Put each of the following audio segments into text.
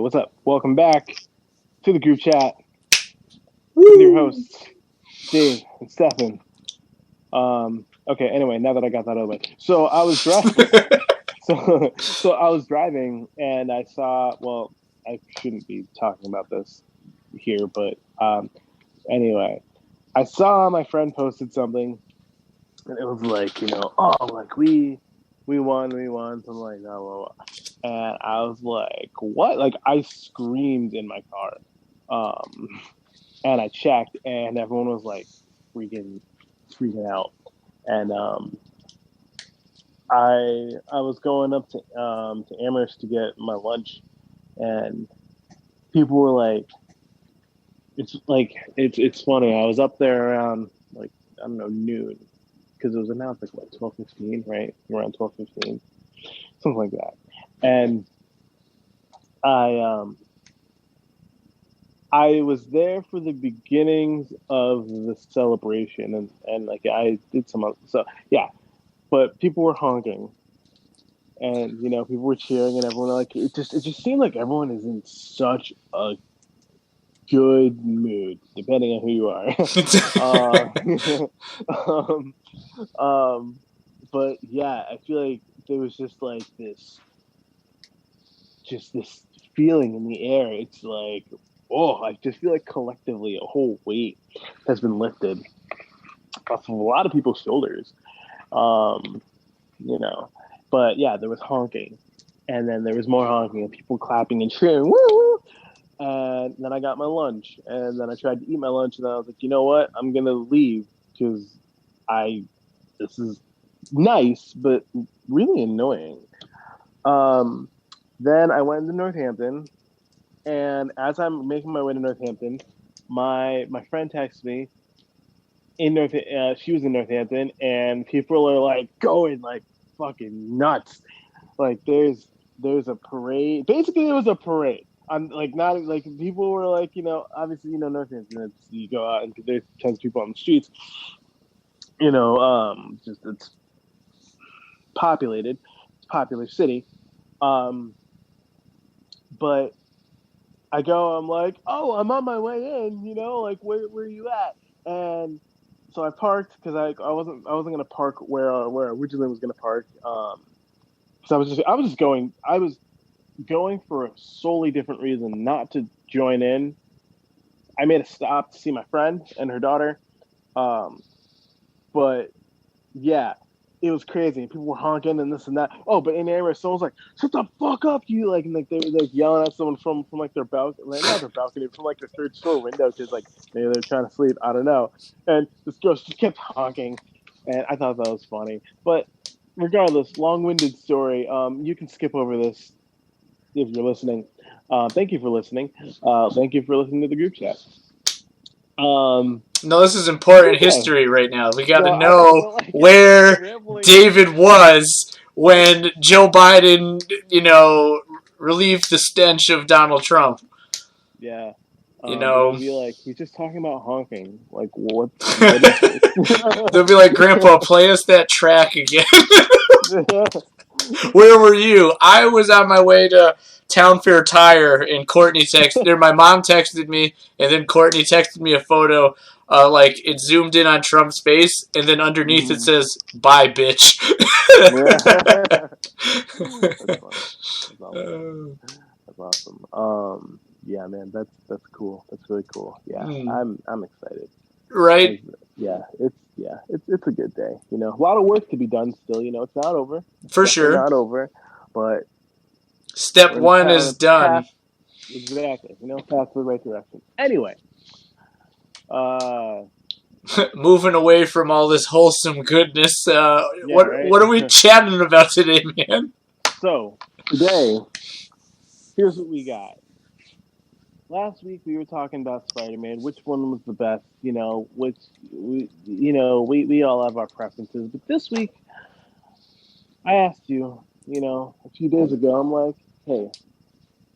what's up? Welcome back to the group chat with your hosts, Dave and Stefan. Okay, anyway, now that I got that over. So I was driving. so I was driving and I saw, well, I shouldn't be talking about this here, but anyway, I saw my friend posted something and it was like, oh, like we won, something like that, blah, blah, blah. And I was like, what? Like, I screamed in my car. And I checked, and everyone was like freaking out. And I was going up to Amherst to get my lunch, and people were like, it's funny. I was up there around like, I don't know, noon, because it was announced like what, 12:15, right? Around 12:15, something like that. And I was there for the beginnings of the celebration, and like I did some other, so yeah, but people were honking, and people were cheering, and everyone like it just seemed like everyone is in such a good mood, depending on who you are. But yeah, I feel like there was just like this feeling in the air. It's like, oh, I just feel like collectively a whole weight has been lifted off of a lot of people's shoulders. But yeah, there was honking, and then there was more honking, and people clapping and cheering, woo! And then I got my lunch, and then I tried to eat my lunch, and then I was like, you know what? I'm gonna leave because this is nice, but really annoying. Then I went to Northampton, and as I'm making my way to Northampton, my friend texted me. She was in Northampton, and people are like going like fucking nuts. Like there's a parade. Basically, there was a parade. I'm like, not like, people were like, obviously, Northampton. You go out and there's tons of people on the streets. Just it's populated. It's a popular city. But I go, I'm like, oh, I'm on my way in, like where are you at? And so I parked because I wasn't gonna park where I originally was gonna park. So I was going for a solely different reason, not to join in. I made a stop to see my friend and her daughter. But yeah, it was crazy. People were honking and this and that. Oh, but in Amherst, someone's like, "Shut the fuck up, you!" Like, and like they were like yelling at someone from like their balcony, not their balcony, from like their third floor window, because like maybe they're trying to sleep. I don't know. And this girl just kept honking, and I thought that was funny. But regardless, long-winded story. You can skip over this if you're listening. Thank you for listening. Thank you for listening to the group chat. No, this is important history right now. We got to know where David was when Joe Biden, relieved the stench of Donald Trump. Yeah. They'll be like, he's just talking about honking. Like, what is this? They'll be like, Grandpa, play us that track again. Where were you? I was on my way to Town Fair Tire, and my mom texted me, and then Courtney texted me a photo. Like, it zoomed in on Trump's face, and then underneath it says, "Bye, bitch." That's awesome. Yeah, man, that's cool. That's really cool. Yeah, I'm excited. Right? It's a good day. A lot of work to be done still. It's not over. For sure, not over. But step one is done. Exactly. Path to the right direction. Anyway. Moving away from all this wholesome goodness, what are we chatting about today, man? So today, here's what we got. Last week we were talking about Spider-Man, which one was the best, which we all have our preferences. But this week, I asked you, a few days ago, I'm like, hey,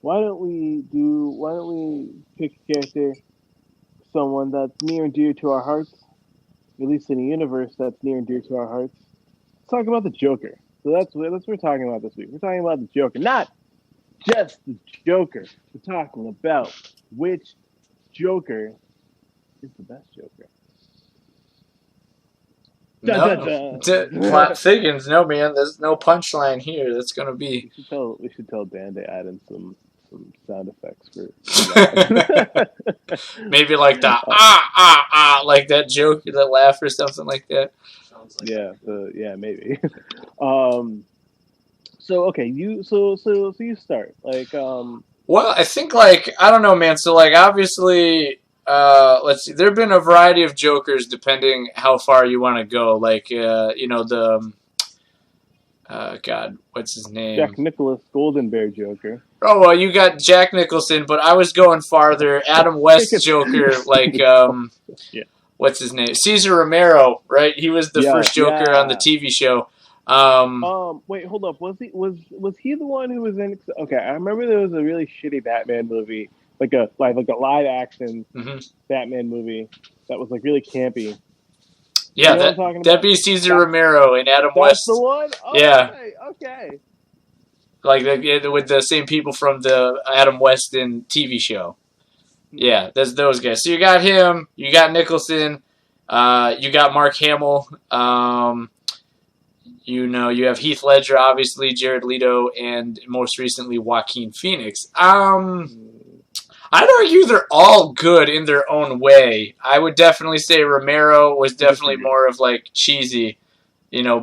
why don't we pick a character, someone that's near and dear to our hearts, at least in a universe that's near and dear to our hearts. Let's talk about the Joker. So that's what we're talking about this week. We're talking about the Joker, not just the Joker. We're talking about which Joker is the best Joker. Dun, dun, No, dun. plot thickens. No, man. There's no punchline here. That's gonna be We should tell Dan to add in some sound effects for that. maybe like the like that joke, that laugh or something like that. Yeah, maybe. um, so okay, you start Well, I think like I don't know, man. So like obviously, let's see. There've been a variety of Jokers depending how far you want to go. Like the God, what's his name? Jack Nicholas Golden Bear Joker. Oh well, you got Jack Nicholson, but I was going farther. Adam West Joker, like Yeah. what's his name? Cesar Romero, right? He was the first Joker on the TV show. Wait, hold up. Was he the one who was in? Okay, I remember there was a really shitty Batman movie, like a live action Batman movie that was like really campy. Yeah, you know what I'm talking that'd about? be Cesar Romero and Adam West. That's the one. Oh, Yeah. Okay. Like with the same people from the Adam West and TV show. Yeah, that's those guys. So you got him, you got Nicholson, you got Mark Hamill. You have Heath Ledger, obviously, Jared Leto, and most recently Joaquin Phoenix. I'd argue they're all good in their own way. I would definitely say Romero was definitely more of like cheesy,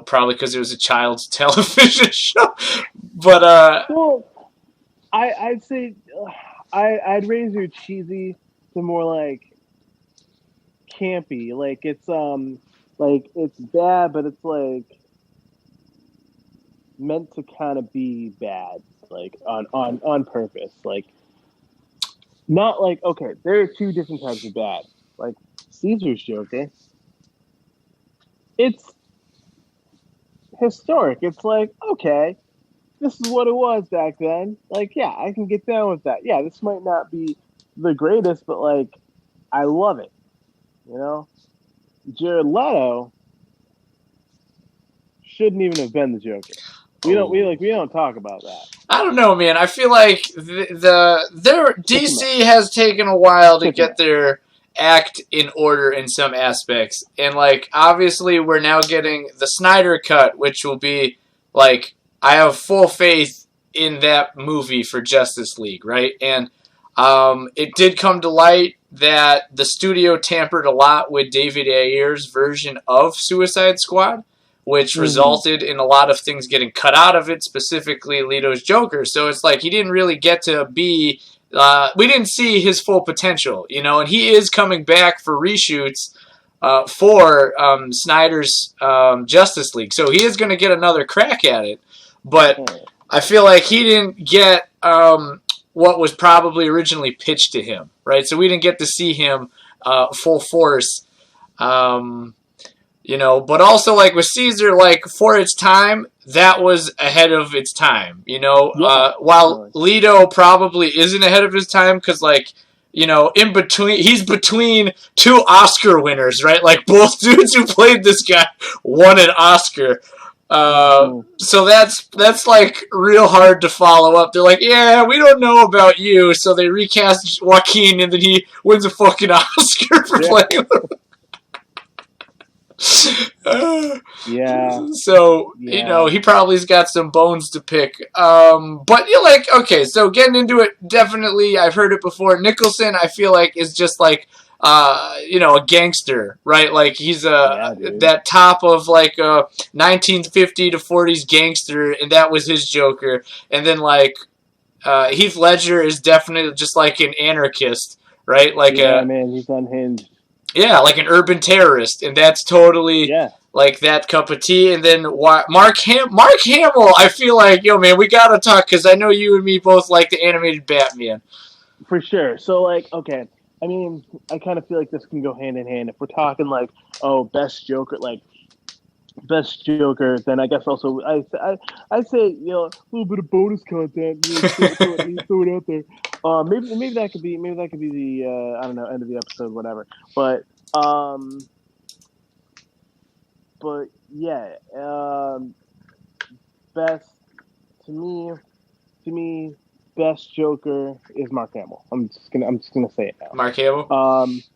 probably because it was a child's television show. But well, I'd say I'd raise your cheesy to more like campy. Like it's bad, but it's like meant to kind of be bad, like on purpose. Like not like okay, there are two different types of bad. Like Caesar's Joker, it's historic. It's like okay, this is what it was back then. Like yeah, I can get down with that. Yeah, this might not be the greatest, but like I love it. Jared Leto shouldn't even have been the Joker. We don't talk about that. I don't know, man. I feel like their DC has taken a while to get their act in order in some aspects, and like obviously we're now getting the Snyder cut, which will be like I have full faith in that movie for Justice League, right? And it did come to light that the studio tampered a lot with David Ayer's version of Suicide Squad, which resulted in a lot of things getting cut out of it, specifically Leto's Joker. So it's like he didn't really get to be... we didn't see his full potential, and he is coming back for reshoots for Snyder's Justice League. So he is going to get another crack at it. But I feel like he didn't get what was probably originally pitched to him, right? So we didn't get to see him full force. But also like with Caesar, like for its time, that was ahead of its time. While Leto probably isn't ahead of his time because like in between, he's between two Oscar winners, right? Like both dudes who played this guy won an Oscar. So that's like real hard to follow up. They're like, yeah, we don't know about you, so they recast Joaquin, and then he wins a fucking Oscar for playing him. So he probably's got some bones to pick. But you're like, okay, so getting into it, definitely, I've heard it before. Nicholson, I feel like is just like, a gangster, right? Like he's that top of like a 1950 to 40s gangster, and that was his Joker. And then like Heath Ledger is definitely just like an anarchist, right? Like man, he's unhinged. Yeah, like an urban terrorist, and that's totally like that cup of tea. And then Mark Hamill, I feel like, man, we gotta talk because I know you and me both like the animated Batman. For sure. So, like, okay, I mean, I kind of feel like this can go hand in hand. If we're talking like, best Joker, then I guess also I say a little bit of bonus content. Throw it out there. Maybe that could be the I don't know, end of the episode, whatever. But yeah, best to me, best Joker is Mark Hamill. I'm just gonna say it now. Mark Hamill.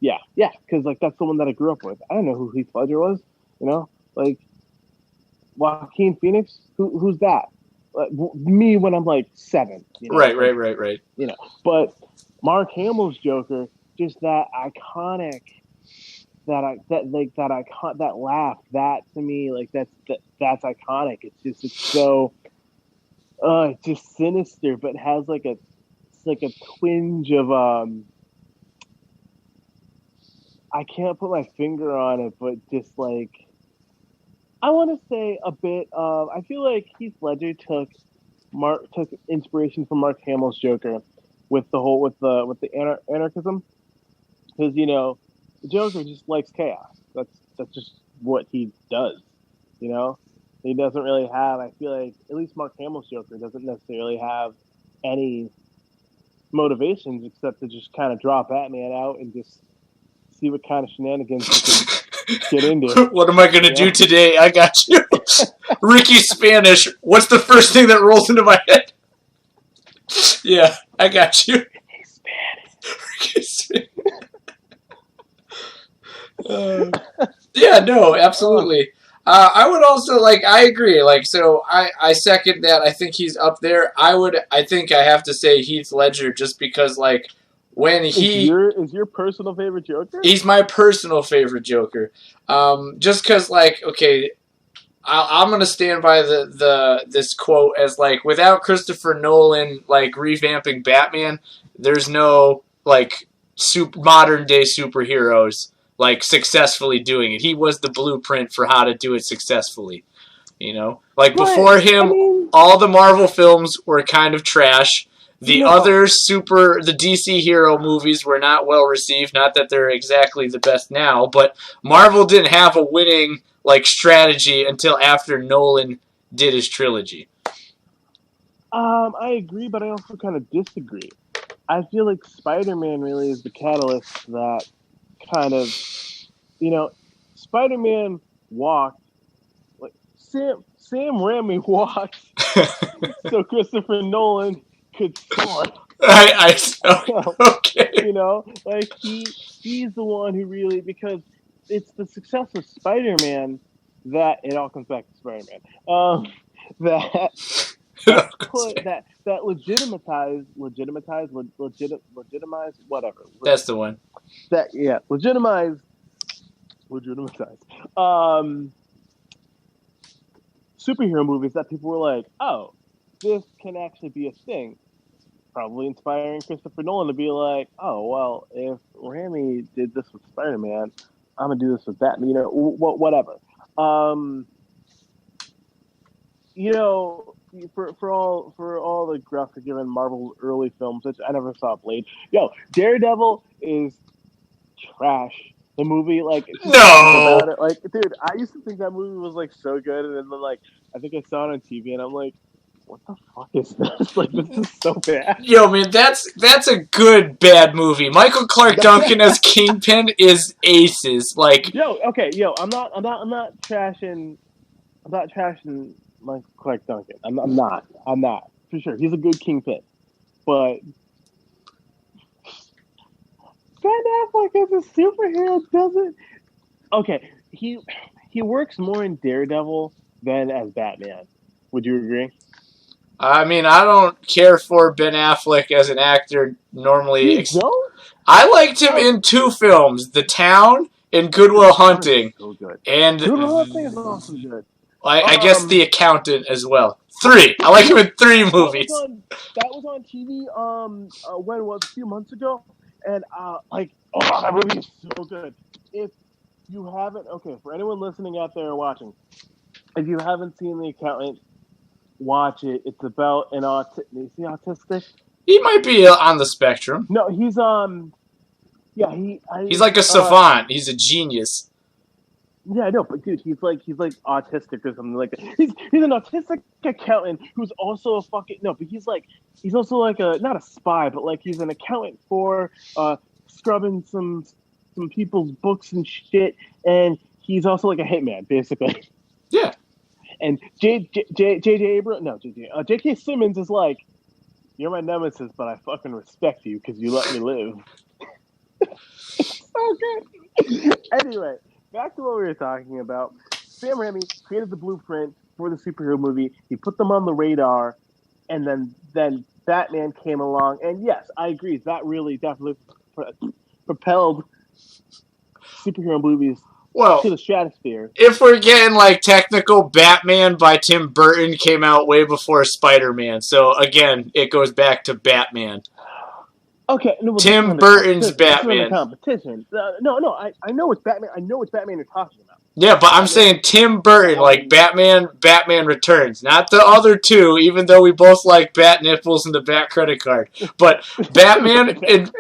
Yeah, because like that's the one that I grew up with. I don't know who Heath Ledger was. You know, like Joaquin Phoenix. Who's that? Me when I'm like 7. You know? Right. You know, but Mark Hamill's Joker, just that iconic. That laugh, that to me, like that's iconic. It's so it's just sinister, but has like a twinge of I can't put my finger on it, but just like I want to say a bit of I feel like Heath Ledger took inspiration from Mark Hamill's Joker with the anarchism, because you know the Joker just likes chaos. That's just what he does. You know, he doesn't really have. I feel like at least Mark Hamill's Joker doesn't necessarily have any motivations except to just kind of draw Batman out and just see what kind of shenanigans he can get into. What am I gonna do today? I got you, Ricky Spanish. What's the first thing that rolls into my head? Yeah, I got you. Ricky Spanish. Yeah, no, absolutely. I would also I agree. So I second that. I think he's up there. I think I have to say Heath Ledger just because when he is your personal favorite Joker? He's my personal favorite Joker. Just because okay, I'm gonna stand by this quote as without Christopher Nolan revamping Batman, there's no modern day superheroes successfully doing it. He was the blueprint for how to do it successfully. You know, before him, all the Marvel films were kind of trash. The DC hero movies were not well received. Not that they're exactly the best now, but Marvel didn't have a winning strategy until after Nolan did his trilogy. I agree, but I also kind of disagree. I feel like Spider-Man really is the catalyst that kind of, Spider-Man walked, Sam Raimi walked, so Christopher Nolan could soar. Okay. He's the one who really, because it's the success of Spider-Man that it all comes back to Spider-Man. That legitimized whatever. That's the one. Legitimized. Superhero movies that people were like, oh, this can actually be a thing. Probably inspiring Christopher Nolan to be like, oh, well, if Raimi did this with Spider-Man, I'm gonna do this with Batman. Whatever. For all the graphic given Marvel early films, which I never saw Blade. Daredevil is trash. The movie, no, about it, dude, I used to think that movie was so good, and then I think I saw it on TV, and I'm like, what the fuck is this? This is so bad. Yo, man, that's a good bad movie. Michael Clark Duncan as Kingpin is aces. I'm not trashing Michael Clark Duncan. I'm not for sure. He's a good Kingpin, but Ben Affleck as a superhero doesn't. Okay, he works more in Daredevil than as Batman. Would you agree? I mean, I don't care for Ben Affleck as an actor normally. You don't? I liked him in 2 films, The Town and Good Will Hunting. So good. And Good Will Hunting is also good. I guess The Accountant as well. 3. I like him in 3 movies. That was on TV. When was it? A few months ago, and that movie is so good. If you haven't, for anyone listening out there or watching, if you haven't seen The Accountant, watch it. It's about an is he autistic? He might be on the spectrum. No, he's he's like a savant. He's a genius. Yeah, I know, but dude, he's like autistic or something like that. He's an autistic accountant who's also a fucking but he's also not a spy, but he's an accountant for scrubbing some people's books and shit, and he's also a hitman, basically. Yeah. And J.K. Simmons is You're my nemesis, but I fucking respect you because you let me live. So good. Anyway, back to what we were talking about. Sam Raimi created the blueprint for the superhero movie. He put them on the radar, and then Batman came along. And yes, I agree. That really definitely propelled superhero movies to the stratosphere. If we're getting like technical, Batman by Tim Burton came out way before Spider-Man. So again, it goes back to Batman. Okay, no, well, Tim Burton's Batman. Competition. No, I know it's Batman. I know it's Batman you're talking about. Yeah, but I'm saying Tim Burton, like Batman Returns, not the other two. Even though we both like Bat nipples and the Bat credit card, but Batman and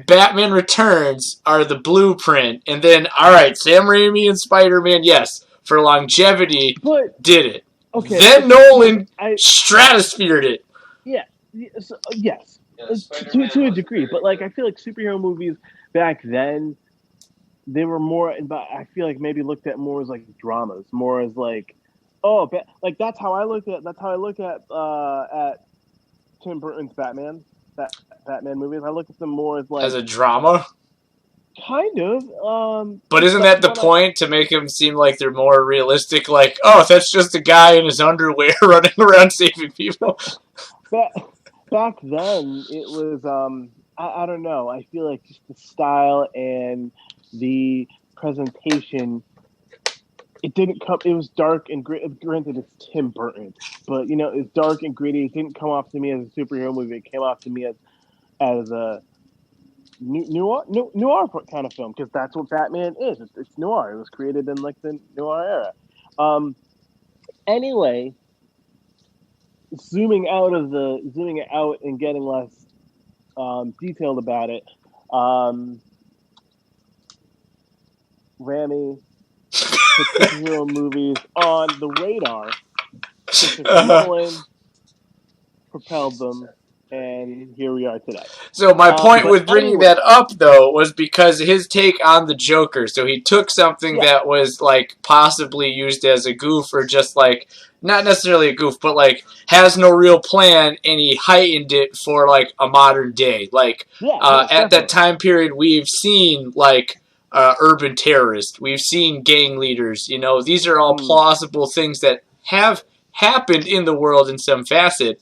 Batman Returns are the blueprint. And then, all right, Sam Raimi and Spider-Man, yes, for longevity, did it. Okay. Then Nolan stratosphered it. Yeah. Yes. To a degree, but like I feel like superhero movies back then, they were more. I feel like maybe looked at more as like dramas, more as like, like that's how I look at Tim Burton's Batman movies. I look at them more as like as a drama. Kind of. But isn't that the point, to make them seem like they're more realistic? Like, oh, that's just a guy in his underwear running around saving people. Back then, it was, I don't know. I feel like just the style and the presentation, it didn't come, it was dark and gritty. Granted, it's Tim Burton, but, you know, it's dark and gritty. It didn't come off to me as a superhero movie. It came off to me as a noir kind of film, because that's what Batman is. It's noir. It was created in, like, the noir era. Anyway, zooming out and getting less detailed about it, Raimi put superhero movies on the radar. Nolan propelled them, and here we are today. So my point with bringing that up, though, was because his take on the Joker. So he took something that was, like, possibly used as a goof, or just, like, not necessarily a goof, but, like, has no real plan, and he heightened it for, like, a modern day. Like, at that time period, we've seen, like, urban terrorists. We've seen gang leaders. You know, these are all plausible things that have happened in the world in some facet.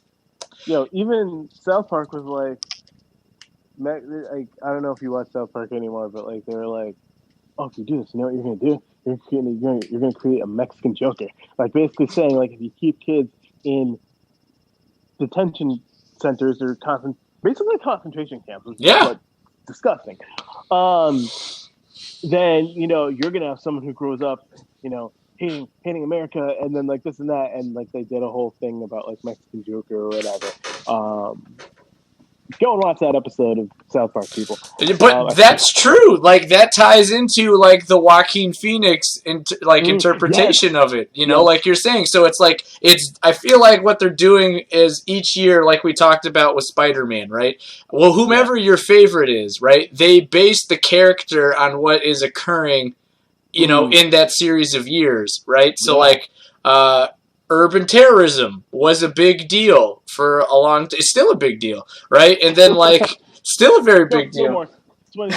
Even South Park was like, I don't know if you watch South Park anymore, but like they were like, oh, if you do this, you know what you're gonna do? You're gonna create a Mexican Joker. Like basically saying, like, if you keep kids in detention centers or basically concentration camps, which is disgusting. Then you're gonna have someone who grows up, hating America, and then like this and that, and like they did a whole thing about like Mexican Joker or whatever. Go and watch that episode of South Park, people. But that's true. Like that ties into like the Joaquin Phoenix interpretation of it. Like you're saying. So it's like I feel like what they're doing is each year, like we talked about with Spider-Man, right? Well, whomever your favorite is, right? They base the character on what is occurring, in that series of years, right? So like, urban terrorism was a big deal for a long time. It's still a big deal, right? And then like, still a very big deal. And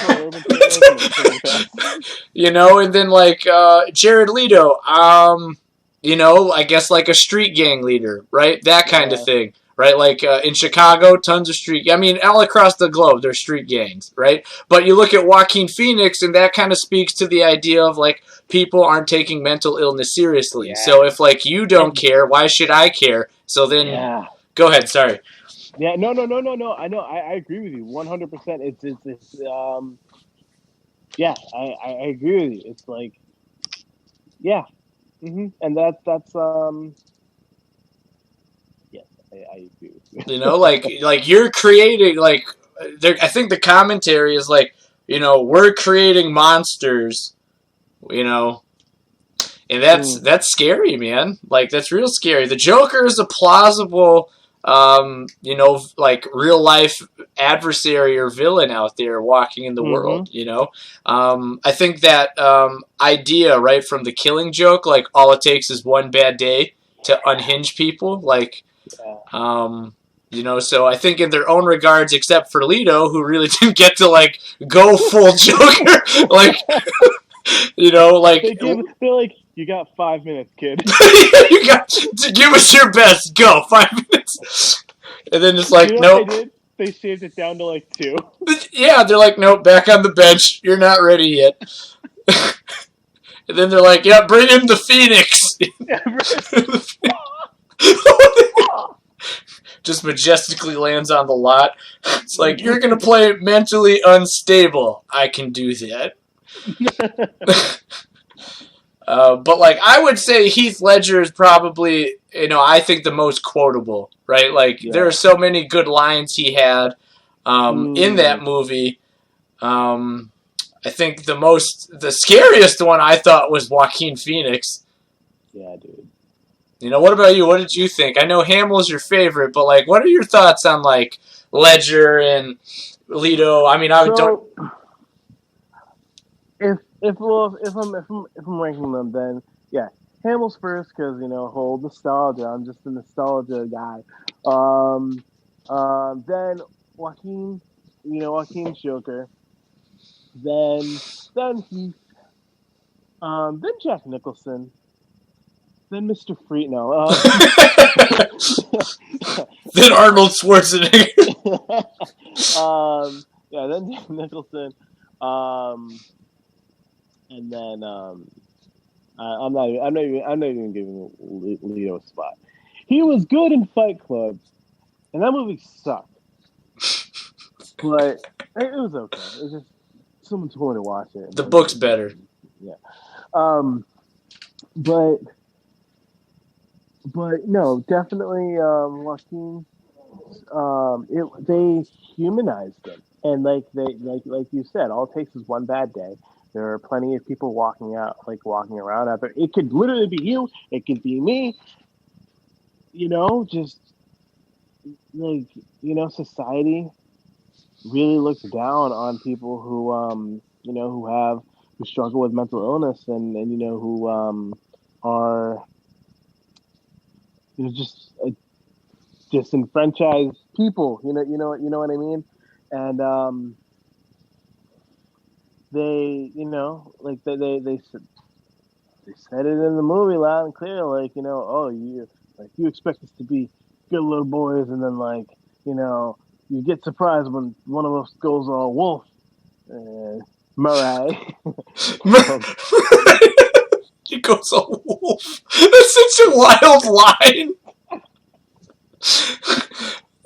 then like, Jared Leto, I guess like a street gang leader, right? That kind of thing. Right, like in Chicago, tons of all across the globe, there's street gangs, right? But you look at Joaquin Phoenix, and that kind of speaks to the idea of like people aren't taking mental illness seriously. Yeah. So if like you don't care, why should I care? So then, go ahead. Sorry. Yeah, no. I know. I agree with you 100%. It's I agree with you. It's like, and that's I agree with you. Like you're creating like I think the commentary is like, we're creating monsters, and that's scary, man. Like that's real scary. The Joker is a plausible, like real life adversary or villain out there walking in the world. I think that idea, right, from the Killing Joke, like all it takes is one bad day to unhinge people, like. You know, so I think in their own regards, except for Leto, who really didn't get to like go full Joker, like you know, like they're like, you got 5 minutes, kid. you got to give us your best. Go 5 minutes, and then it's like, You know nope. what they did? They shaved it down to like 2. Yeah, they're like, nope, back on the bench. You're not ready yet. And then they're like, yeah, bring in the Phoenix. Just majestically lands on the lot. It's like, you're going to play mentally unstable. I can do that. But, like, I would say Heath Ledger is probably, you know, I think the most quotable, right? Like, there are so many good lines he had in that movie. I think the scariest one I thought was Joaquin Phoenix. Yeah, dude. You know, what about you? What did you think? I know Hamill's your favorite, but like, what are your thoughts on like Ledger and Leto? I mean, If I'm ranking them, then yeah, Hamill's first because you know whole nostalgia. I'm just a nostalgia guy. Then Joaquin, you know Joaquin's Joker. Then Heath. Then Jack Nicholson. Then Mr. Freak. No. Then Arnold Schwarzenegger. Yeah. Then Jack Nicholson. And then I'm not even giving Leo a spot. He was good in Fight Club, and that movie sucked. But it was okay. It was just someone told me to watch it. The book's better. Yeah. But no, definitely Joaquin. They humanized him, and like you said, all it takes is one bad day. There are plenty of people walking around out there. It could literally be you. It could be me. You know, just like society really looks down on people who who struggle with mental illness and who are just disenfranchised people. You know what I mean? And they said it in the movie loud and clear, like, oh, you expect us to be good little boys, and then you get surprised when one of us goes all wolf. Murray. He goes all wolf. That's such a wild line.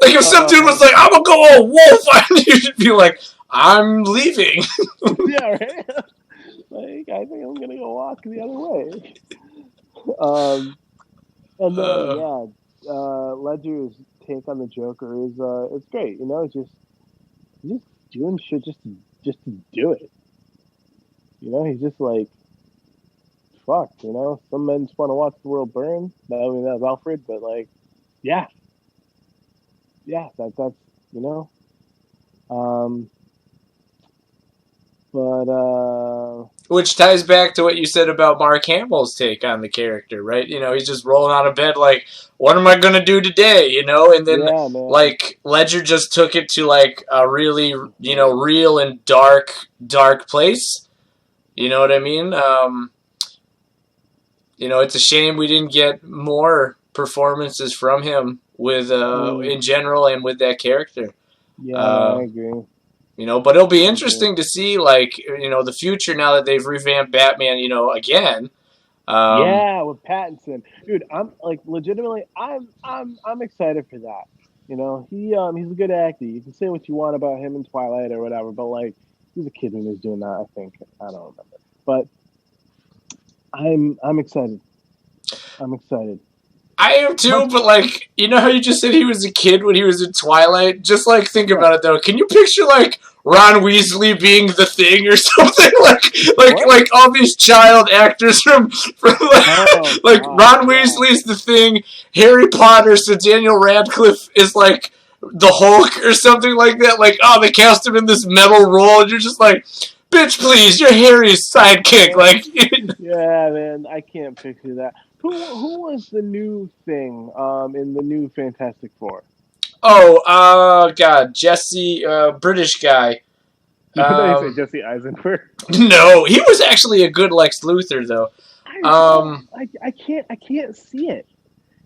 Like if some dude was like, I'm gonna go all wolf, you should be like, I'm leaving. Yeah, right? Like, I think I'm gonna go walk the other way. And then Ledger's take on the Joker is it's great. Just doing shit just to do it. He's just like, fuck. Some men just want to watch the world burn. I mean, that's Alfred, but like, yeah, that's which ties back to what you said about Mark Hamill's take on the character, right? He's just rolling out of bed like, what am I going to do today? And then like Ledger just took it to like a really, real and dark place. You know what I mean? It's a shame we didn't get more performances from him with in general and with that character. Yeah, I agree. But it'll be interesting to see, like, the future now that they've revamped Batman, again. Yeah, with Pattinson, dude. I'm like, legitimately, I'm excited for that. He's a good actor. You can say what you want about him in Twilight or whatever, but like, he was a kid when he was doing that. I think I don't remember, but I'm excited. I'm excited. I am too, but like, how you just said he was a kid when he was in Twilight? Just like, think about it though. Can you picture like Ron Weasley being the Thing or something? like all these child actors from like Ron Weasley's the Thing, Harry Potter, so Daniel Radcliffe is like the Hulk or something like that. Like, oh, they cast him in this metal role, and you're just like, bitch, please, you're Harry's sidekick. Like, yeah, man, I can't picture that. Who was the new Thing in the new Fantastic Four? Oh, God, Jesse, British guy. I thought you said Jesse Eisenberg. No, he was actually a good Lex Luthor, though. I can't see it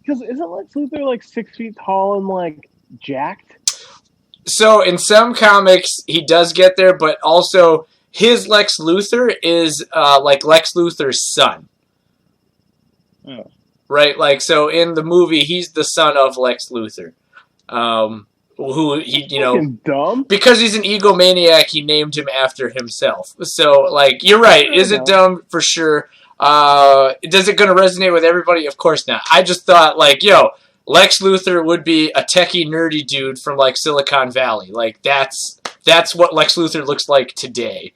because isn't Lex Luthor like 6 feet tall and like jacked? So in some comics, he does get there, but also his Lex Luthor is like Lex Luthor's son. Oh. Right? Like, so in the movie, he's the son of Lex Luthor. Who he, Fucking dumb. because he's an egomaniac, he named him after himself. So, like, you're right. Is it dumb? For sure. Does it going to resonate with everybody? Of course not. I just thought, like, Lex Luthor would be a techie, nerdy dude from, like, Silicon Valley. Like, that's what Lex Luthor looks like today.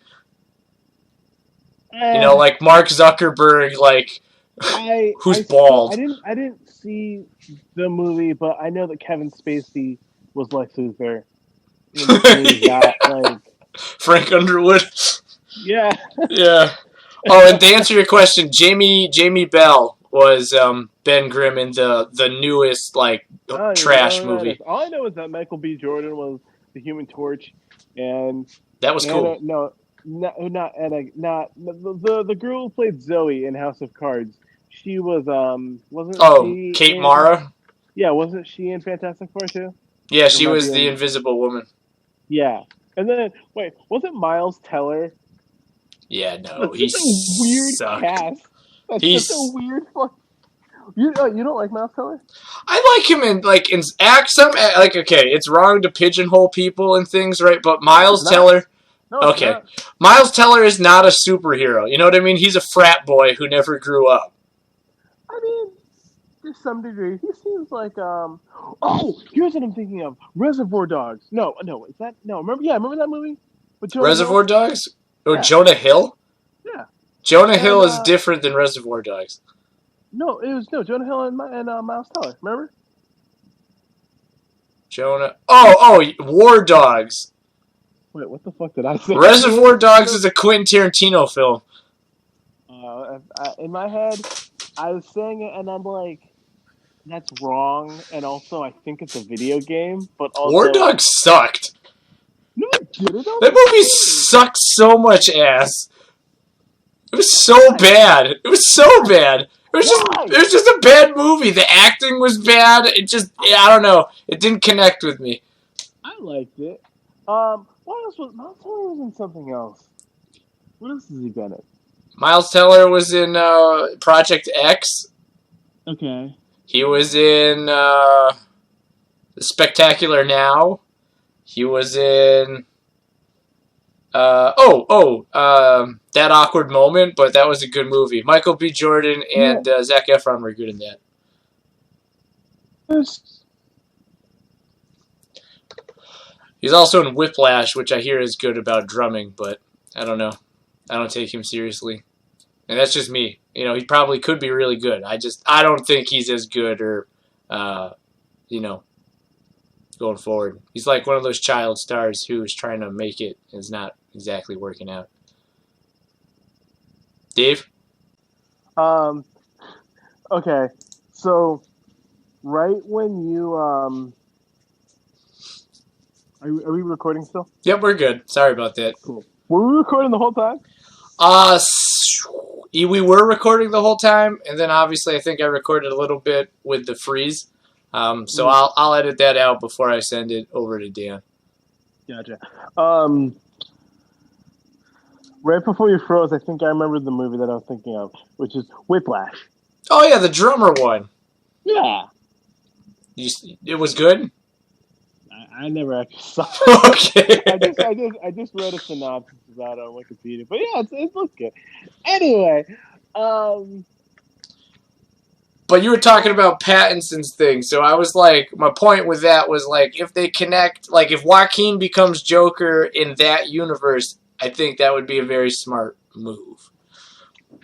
Like Mark Zuckerberg, like, who's bald. I didn't see the movie, but I know that Kevin Spacey was Lex Luthor. Like, Frank Underwood. Yeah. Yeah. Oh, and to answer your question, Jamie Bell was Ben Grimm in the newest like trash movie. All I know is that Michael B. Jordan was the Human Torch, and that was cool. Not the girl who played Zoe in House of Cards. She was wasn't she Kate Mara? Yeah, wasn't she in Fantastic Four too? Yeah, she was the Invisible Woman. Yeah, and then wait, wasn't Miles Teller? Yeah, no, he's a weird sucked. cast. That's such a weird fuck. You don't like Miles Teller? I like him in okay, it's wrong to pigeonhole people and things, right? But Miles Teller. No, okay, Miles Teller is not a superhero. You know what I mean? He's a frat boy who never grew up. I mean, to some degree, he seems like Oh, here's what I'm thinking of: Reservoir Dogs. No, is that no? Remember that movie? Reservoir Dogs? Oh, yeah. Jonah Hill? Yeah. Jonah Hill is different than Reservoir Dogs. No, it was Jonah Hill and Miles Teller. Remember? Jonah. Oh, War Dogs. Wait, what the fuck did I say? Reservoir Dogs is a Quentin Tarantino film. In my head, I was saying it, and I'm like, that's wrong. And also, I think it's a video game. But also, War Dogs sucked. No, it didn't. That movie sucked so much ass. It was so bad. It was so bad. It was just a bad movie. The acting was bad. I don't know. It didn't connect with me. I liked it. What else was Miles Teller was in something else? What else has he been in? Miles Teller was in Project X. Okay. He was in Spectacular Now. He was in That Awkward Moment, but that was a good movie. Michael B. Jordan and Zac Efron were good in that. He's also in Whiplash, which I hear is good about drumming, but I don't know. I don't take him seriously. And that's just me. He probably could be really good. I don't think he's as good or, going forward. He's like one of those child stars who is trying to make it and is not exactly working out. Dave? Okay. So, right when you, are we recording still? Yep, we're good. Sorry about that. Cool. Were we recording the whole time? We were recording the whole time, and then obviously I think I recorded a little bit with the freeze. So I'll edit that out before I send it over to Dan. Gotcha. Right before you froze, I think I remembered the movie that I was thinking of, which is Whiplash. Oh yeah, the drummer one. Yeah. It was good? I never actually saw it. Okay. I just read a synopsis about it on Wikipedia, but yeah, it looked good. Anyway, But you were talking about Pattinson's thing, so I was like, my point with that was like, if they connect, like if Joaquin becomes Joker in that universe, I think that would be a very smart move.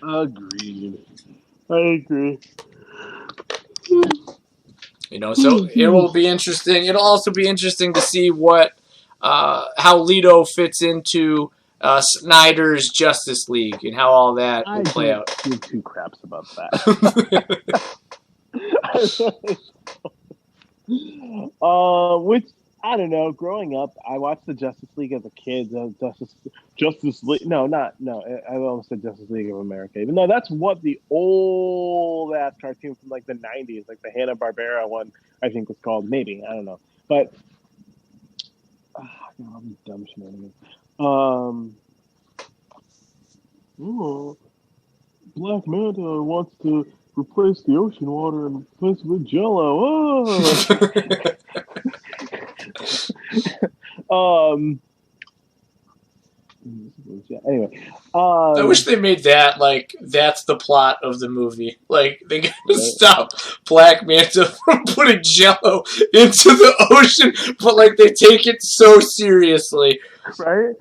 Agreed. I agree. So it will be interesting. It'll also be interesting to see what, how Leto fits into Snyder's Justice League and how all that will play out. I don't give two craps about that. Which I don't know. Growing up, I watched the Justice League as a kid. Justice League. No, not no. I almost said Justice League of America. Even though that's what the old ass cartoon from like the '90s, like the Hanna-Barbera one, I think was called. Maybe I don't know. But no, I'm dumb shenanigans. Black Manta wants to replace the ocean water and replace it with Jello. Anyway, I wish they made that like that's the plot of the movie. Like they gotta stop Black Manta from putting Jello into the ocean, but like they take it so seriously. Right?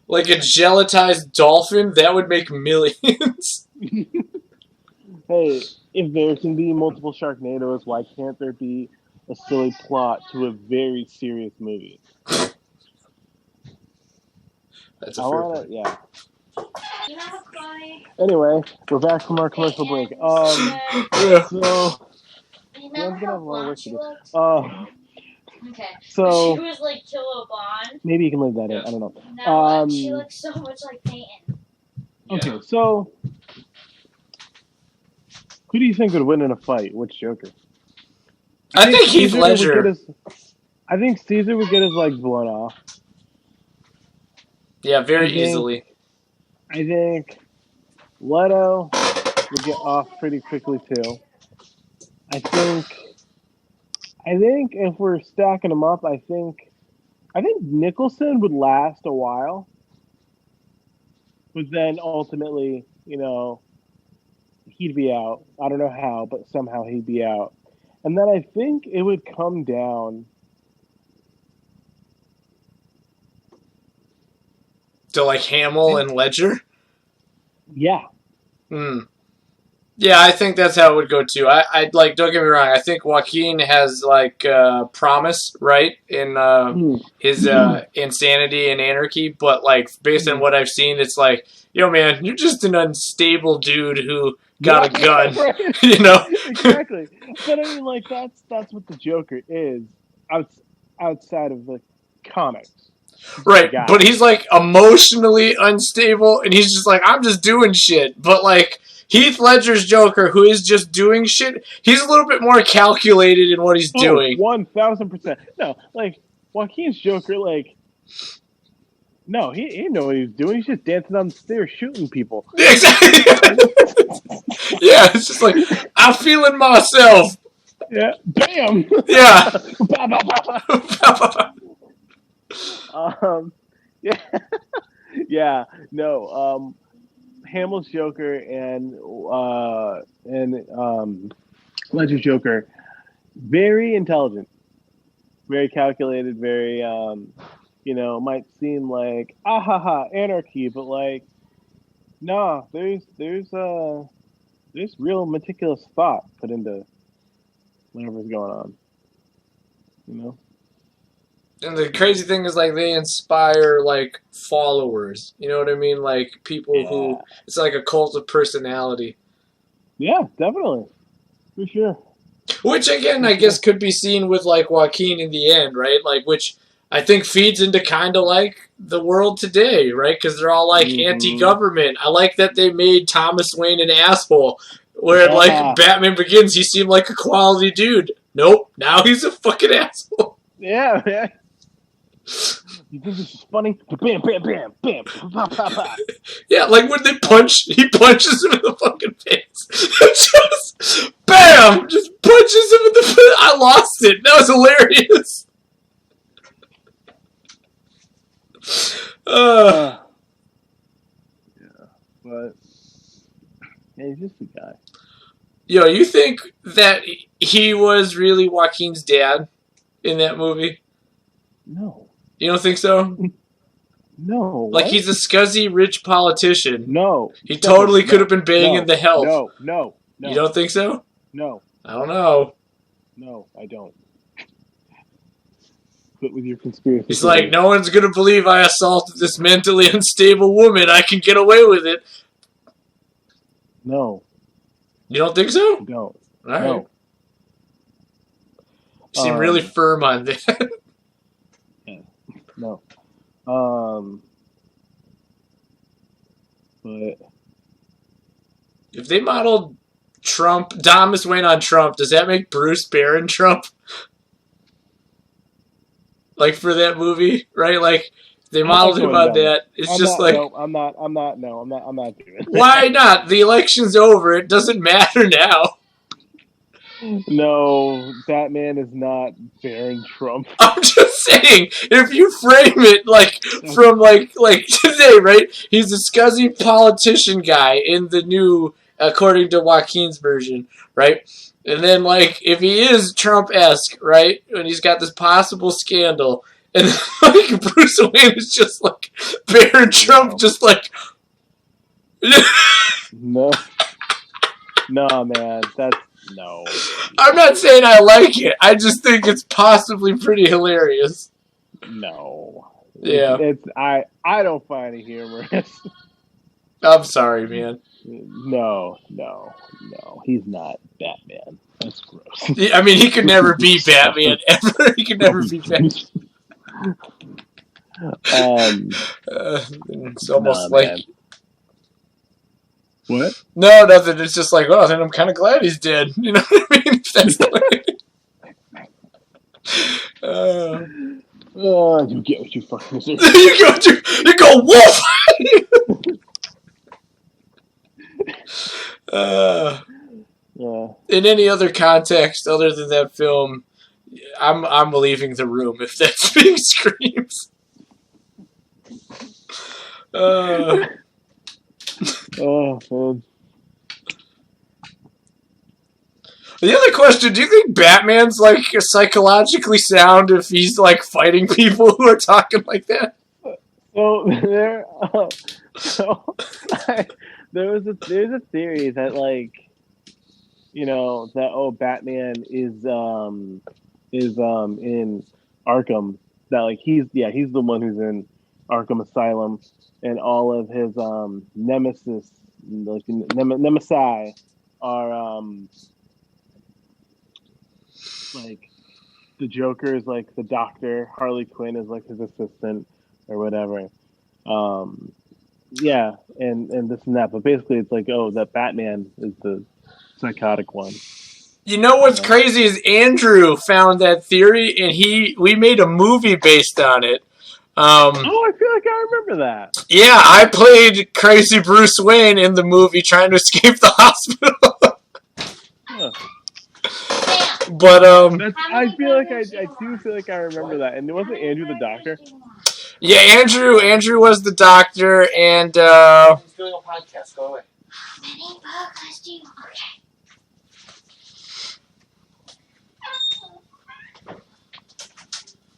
Like a gelatized dolphin, that would make millions. Hey, if there can be multiple Sharknadoes, why can't there be a silly plot to a very serious movie? That's a fair point. Yeah. Anyway, we're back from our commercial break. Yeah. So You yeah, know I'm gonna have a lot of how work to she do. looks? Okay. So She was like Killer Bond. maybe you can leave that in. I don't know. Now she looks so much like Peyton. Okay, Yeah. so who do you think would win in a fight? Which Joker? I think Heath Caesar Ledger. would get his, I think Caesar would get his legs blown off. Yeah, very I think- easily. I think Leto would get off pretty quickly too. I think if we're stacking them up, I think Nicholson would last a while, but then ultimately, he'd be out. I don't know how, but somehow he'd be out. And then I think it would come down. To like Hamill and Ledger. Yeah. Yeah, I think that's how it would go too. I like. Don't get me wrong. I think Joaquin has like promise, right, in his insanity and anarchy. But like, based on what I've seen, it's like, yo, man, you're just an unstable dude who got a gun. Right. You know. Exactly. But I mean, like that's what the Joker is outside of the comics. Right, Guy. but he's like emotionally unstable, and he's just like, I'm just doing shit. But like Heath Ledger's Joker, who is just doing shit, he's a little bit more calculated in what he's doing. 1,000%. No, like Joaquin's Joker, like, no, he didn't know what he was doing. He's just dancing on the stairs, shooting people. Exactly. Yeah, it's just like, I'm feeling myself. Yeah, bam. Yeah. Yeah, yeah, no. Hamill's Joker and Ledger's Joker, very intelligent, very calculated, very might seem like anarchy, but like, nah, there's real meticulous thought put into whatever's going on, And the crazy thing is, like, they inspire, like, followers. You know what I mean? Like, people who... It's like a cult of personality. Yeah, definitely. For sure. Which, again, I guess could be seen with, like, Joaquin in the end, right? Like, which I think feeds into kind of, like, the world today, right? Because they're all, like, anti-government. I like that they made Thomas Wayne an asshole. Where, like, Batman Begins, he seemed like a quality dude. Nope. Now he's a fucking asshole. Yeah, man. You think this is funny? Bam, bam, bam, bam, pa, pa, pa. Yeah, like when they punch, he punches him in the fucking face. Just, bam! Just punches him in the face. I lost it. That was hilarious. Yeah, but he's just a guy. Yo, you think that he was really Joaquin's dad in that movie? No. You don't think so? No. Like, he's a scuzzy rich politician. No. He totally could have been banging the help. No. You don't think so? No. I don't know. No, I don't. Quit with your conspiracy. He's like, no one's gonna believe I assaulted this mentally unstable woman. I can get away with it. No. You don't think so? I don't. All right. No. You seem really firm on that. No. But If they modeled Thomas Wayne on Trump, does that make Bruce Barron Trump? Like for that movie, right? Like they modeled him on that. It's just like I'm not doing it. Why not? The election's over. It doesn't matter now. No, Batman is not Baron Trump. I'm just saying, if you frame it like from like today, right? He's a scuzzy politician guy in the new, according to Joaquin's version, right? And then like if he is Trump-esque, right? And he's got this possible scandal, and like Bruce Wayne is just like Baron Trump, just like no, man, that's. No. I'm not saying I like it. I just think it's possibly pretty hilarious. No. Yeah. I don't find it humorous. I'm sorry, man. No. He's not Batman. That's gross. I mean, he could never be Batman ever. He could never be Batman. It's almost like. Man. What? No, nothing. It's just like, well, then I'm kind of glad he's dead. You know what I mean? That's the way. You get what you fucking deserve. you go, wolf! In any other context other than that film, I'm leaving the room if that's being screams. Oh, man. The other question, do you think Batman's like psychologically sound if he's like fighting people who are talking like that? There's a theory that like, you know, that Batman is in Arkham, that like he's the one who's in Arkham Asylum, and all of his nemesis, like nemesi, are like the Joker is like the doctor, Harley Quinn is like his assistant or whatever. Yeah, and this and that, but basically it's like, oh, that Batman is the psychotic one. You know what's crazy is Andrew found that theory, and we made a movie based on it. I feel like I remember that. Yeah, I played crazy Bruce Wayne in the movie trying to escape the hospital. Huh. But I feel like I do feel like I remember that. And wasn't Andrew the doctor? Yeah, Andrew was the doctor, and He's doing a podcast. Go away.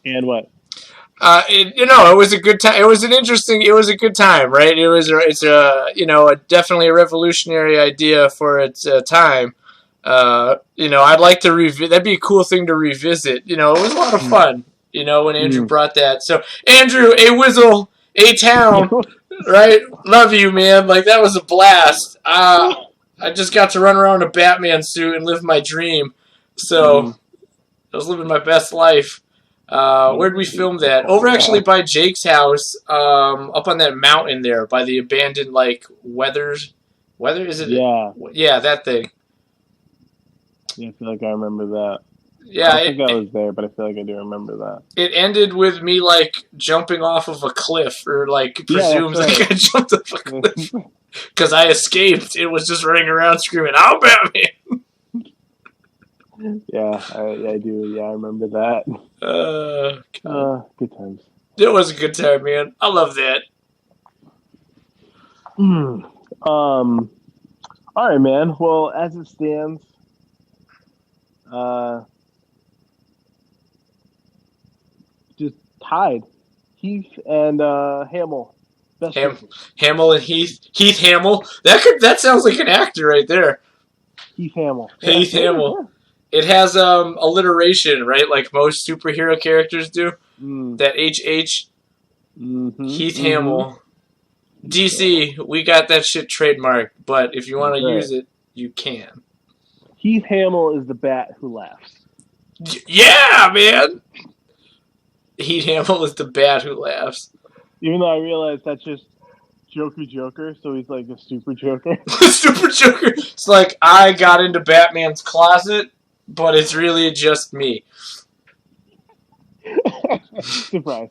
And what? It was a good time. It was a good time, right? It's definitely a revolutionary idea for its time. I'd like to that'd be a cool thing to revisit. It was a lot of fun, when Andrew brought that. So, Andrew, a Whizzle, a town, right? Love you, man. Like, that was a blast. I just got to run around in a Batman suit and live my dream. So, I was living my best life. Where'd we film that? Over actually by Jake's house, up on that mountain there, by the abandoned, like, weather, is it? Yeah. Yeah, that thing. Yeah, I feel like I remember that. Yeah, I think I was there, but I feel like I do remember that. It ended with me, like, jumping off of a cliff, or, like, presumes like I jumped off a cliff. Because I escaped. It was just running around screaming, "I'm Batman!" Yeah, I do. Yeah, I remember that. Good times. It was a good time, man. I love that. All right, man. Well, as it stands, just tied. Heath and Hamill. Hamill and Heath. Heath Hamill. That sounds like an actor right there. Heath Hamill. Heath Hamill. It has alliteration, right? Like most superhero characters do. That HH. Heath Hamill. DC, we got that shit trademarked, but if you want to use it, you can. Heath Hamill is the bat who laughs. Yeah, man. Heat Hamill is the bat who laughs. Even though I realize that's just Joker, so he's like a super Joker. Super Joker. It's like I got into Batman's closet, but it's really just me. Surprise.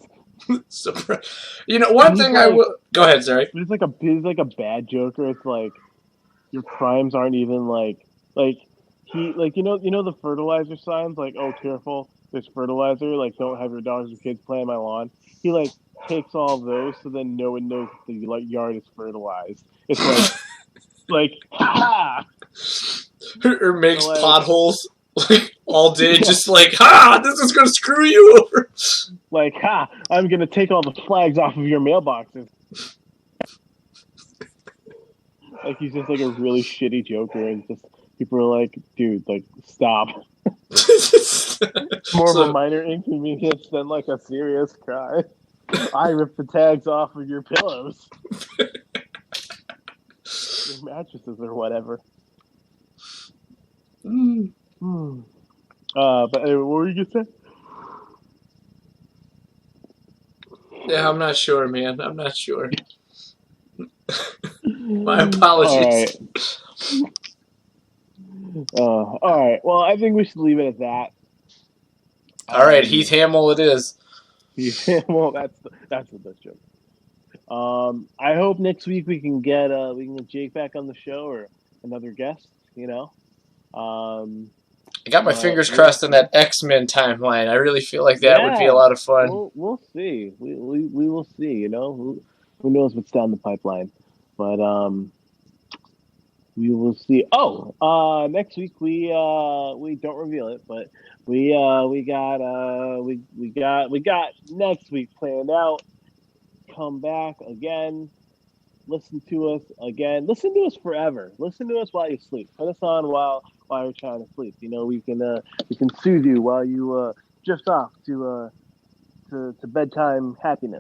Surprise. You know, one He's thing I like- will. Go ahead, sorry. He's like a bad Joker. It's like your crimes aren't even like he like you know the fertilizer signs like, oh, careful, there's fertilizer, like don't have your dogs or kids play on my lawn. He like takes all of those so then no one knows the yard is fertilized. It's like ha! Or makes So, like- potholes like all day, just like, ha, this is gonna screw you over. Like, ha! I'm gonna take all the flags off of your mailboxes. Like he's just like a really shitty Joker, and just people are like, dude, like stop. More of a minor inconvenience than like a serious crime. I ripped the tags off of your pillows, your mattresses, or whatever. But anyway, what were you gonna say? Yeah, I'm not sure, man. I'm not sure. My apologies. All right. Well, I think we should leave it at that. All right, Heath Hamill it is. Well, that's the best joke. I hope next week we can get Jake back on the show or another guest. You know. I got my fingers crossed on that X-Men timeline. I really feel like that would be a lot of fun. We'll see. We will see. You know, who knows what's down the pipeline, but we will see. Oh, next week we don't reveal it, but we got next week planned out. Come back again. Listen to us again. Listen to us forever. Listen to us while you sleep. Put us on while you're trying to sleep. You know, we can soothe you while you drift off to bedtime happiness.